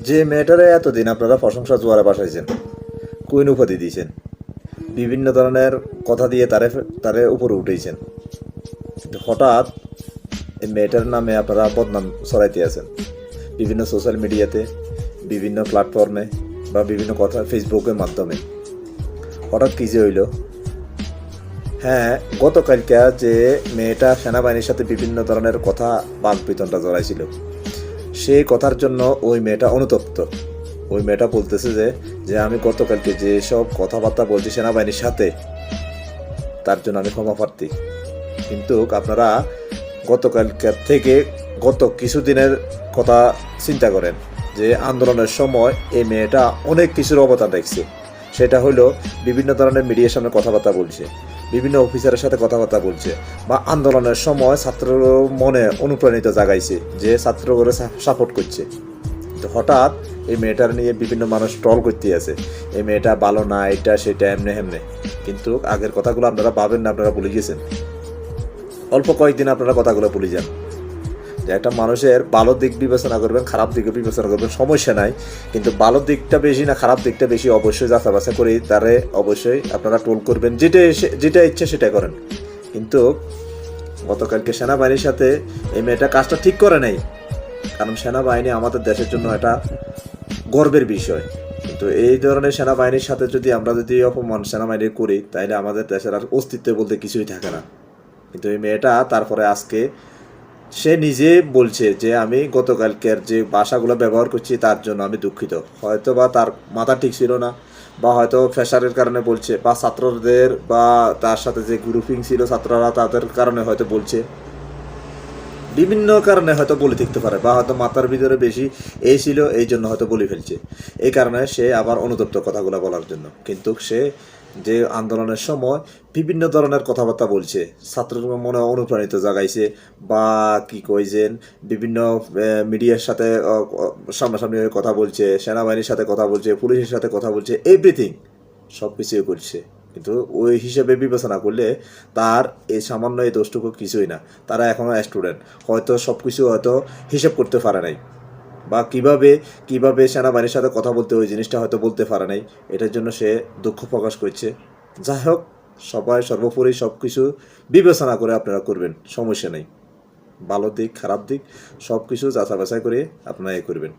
যে মেয়েটারে এতদিন আপনারা প্রশংসা জোয়ারে বাসাইছেন, কুইন উপাধি দিয়েছেন, বিভিন্ন ধরনের কথা দিয়ে তারে তারে উপরে উঠেছেন, কিন্তু হঠাৎ এই মেয়েটার নামে আপনারা বদনাম ছড়াইতে আছেন বিভিন্ন সোশ্যাল মিডিয়াতে, বিভিন্ন প্ল্যাটফর্মে বা বিভিন্ন কথা ফেসবুকের মাধ্যমে। হঠাৎ কী যে হইল? হ্যাঁ, গতকালকে যে মেয়েটা সেনাবাহিনীর সাথে বিভিন্ন ধরনের কথা বাক বিতণ্ডা জড়াইছিল, সেই কথার জন্য ওই মেয়েটা অনুতপ্ত। ওই মেয়েটা বলতেছে যে যে আমি গতকালকে যেসব কথাবার্তা বলছি সেনাবাহিনীর সাথে, তার জন্য আমি ক্ষমা প্রার্থী। কিন্তু আপনারা গতকালকার থেকে গত কিছুদিনের কথা চিন্তা করেন যে আন্দোলনের সময় এই মেয়েটা অনেক কিছুর অবদান রাখছে। সেটা হলো বিভিন্ন ধরনের মিডিয়ার সামনে কথাবার্তা বলছে, বিভিন্ন অফিসারের সাথে কথাবার্তা বলছে, বা আন্দোলনের সময় ছাত্র মনে অনুপ্রাণিত জাগাইছে যে ছাত্র করে সাপোর্ট করছে। তো হঠাৎ এই মেয়েটার নিয়ে বিভিন্ন মানুষ ট্রল করতে আছে, এই মেয়েটা ভালো না, এটা সেটা এমনে হেমনে। কিন্তু আগের কথাগুলো আপনারা পাবেন না, আপনারা ভুলে গেছেন। অল্প কয়েকদিন আপনারা কথাগুলো ভুলে যান। যে একটা মানুষের ভালো দিক বিবেচনা করবেন, খারাপ দিকে বিবেচনা করবেন, সমস্যা নাই, কিন্তু ভালো দিকটা বেশি না খারাপ দিকটা বেশি অবশ্যই যাচাই বাছাই করে তারে অবশ্যই আপনারা ট্রোল করবেন। যেটা ইচ্ছে সেটা করেন। কিন্তু গতকালকে সেনাবাহিনীর সাথে এই মেয়েটা কাজটা ঠিক করে নাই, কারণ সেনাবাহিনী আমাদের দেশের জন্য এটা গর্বের বিষয়। কিন্তু এই ধরনের সেনাবাহিনীর সাথে আমরা যদি অপমান সেনাবাহিনীর করি, তাহলে আমাদের দেশের আর অস্তিত্ব বলতে কিছুই থাকে না। কিন্তু এই মেয়েটা তারপরে আজকে সে নিজে বলছে যে আমি গতকালকের যে ভাষাগুলো ব্যবহার করছি তার জন্য আমি দুঃখিত। হয়তো বা তার মাথা ঠিক ছিল না, বা হয়তো প্রেশারের কারণে বলছে, বা ছাত্রদের বা তার সাথে যে গ্রুপিং ছিল ছাত্ররা তাদের কারণে হয়তো বলছে, বিভিন্ন কারণে হয়তো বলে থাকতে পারে, বা হয়তো মাথার ভিতরে বেশি এই ছিল, এই জন্য হয়তো বলে ফেলছে। এই কারণে সে আবার অনুতপ্ত কথাগুলো বলার জন্য। কিন্তু সে যে আন্দোলনের সময় বিভিন্ন ধরনের কথাবার্তা বলছে, ছাত্রদের মনে অনুপ্রাণিত জাগাইছে, বা কি কইছেন বিভিন্ন মিডিয়ার সাথে সামনাসামনি হয়ে কথা বলছে, সেনাবাহিনীর সাথে কথা বলছে, পুলিশের সাথে কথা বলছে, এভরিথিং সব কিছুই করছে। কিন্তু ওই হিসেবে বিবেচনা করলে তার এই সামান্য এই দোষটুকু কিছুই না। তারা এখনও স্টুডেন্ট, হয়তো সব কিছু হয়তো হিসেব করতে পারে নাই, বা কিভাবে সেনাবাহিনীর সাথে কথা বলতে ওই জিনিসটা হয়তো বলতে পারে নাই। এটার জন্য সে দুঃখ প্রকাশ করছে। যাই হোক, সবাই সর্বোপরি সব কিছু বিবেচনা করে আপনারা করবেন, সমস্যা নেই। ভালো দিক খারাপ দিক সব কিছু যাচাই বাছাই করে আপনারা করবেন।